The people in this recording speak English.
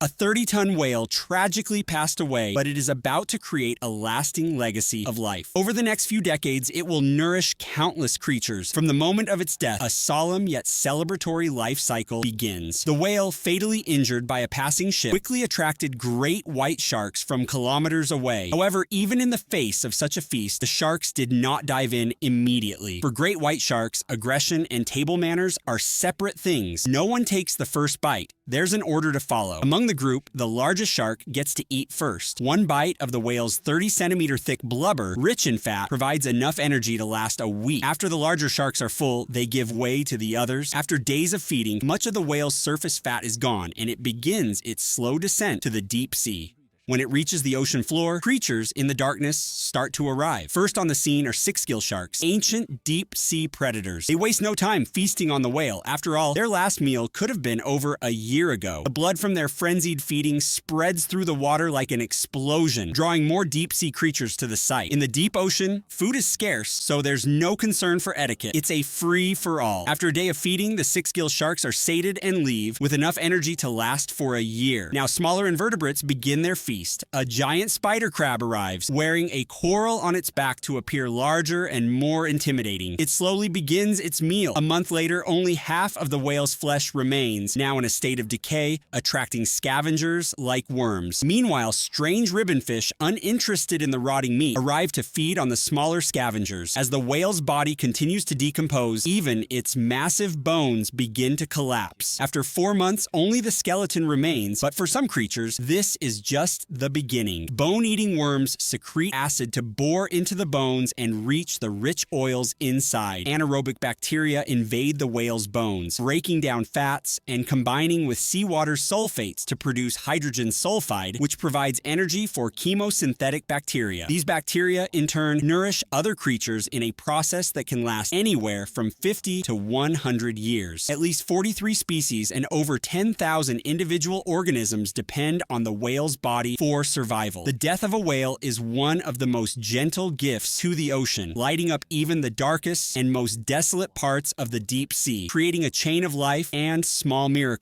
A 30-ton whale tragically passed away, but it is about to create a lasting legacy of life. Over the next few decades, it will nourish countless creatures. From the moment of its death, a solemn yet celebratory life cycle begins. The whale, fatally injured by a passing ship, quickly attracted great white sharks from kilometers away. However, even in the face of such a feast, the sharks did not dive in immediately. For great white sharks, aggression and table manners are separate things. No one takes the first bite. There's an order to follow. Among the group, the largest shark gets to eat first. One bite of the whale's 30-centimeter thick blubber, rich in fat, provides enough energy to last a week. After the larger sharks are full, they give way to the others. After days of feeding, much of the whale's surface fat is gone, and it begins its slow descent to the deep sea. When it reaches the ocean floor, creatures in the darkness start to arrive. First on the scene are six-gill sharks, ancient deep-sea predators. They waste no time feasting on the whale. After all, their last meal could have been over a year ago. The blood from their frenzied feeding spreads through the water like an explosion, drawing more deep-sea creatures to the site. In the deep ocean, food is scarce, so there's no concern for etiquette. It's a free-for-all. After a day of feeding, the six-gill sharks are sated and leave with enough energy to last for a year. Now, smaller invertebrates begin their feast. A giant spider crab arrives, wearing a coral on its back to appear larger and more intimidating. It slowly begins its meal. A month later, only half of the whale's flesh remains, now in a state of decay, attracting scavengers like worms. Meanwhile, strange ribbonfish, uninterested in the rotting meat, arrive to feed on the smaller scavengers. As the whale's body continues to decompose, even its massive bones begin to collapse. After 4 months, only the skeleton remains, but for some creatures, this is just the beginning. Bone-eating worms secrete acid to bore into the bones and reach the rich oils inside. Anaerobic bacteria invade the whale's bones, breaking down fats and combining with seawater sulfates to produce hydrogen sulfide, which provides energy for chemosynthetic bacteria. These bacteria, in turn, nourish other creatures in a process that can last anywhere from 50 to 100 years. At least 43 species and over 10,000 individual organisms depend on the whale's body for survival. The death of a whale is one of the most gentle gifts to the ocean, lighting up even the darkest and most desolate parts of the deep sea, creating a chain of life and small miracles.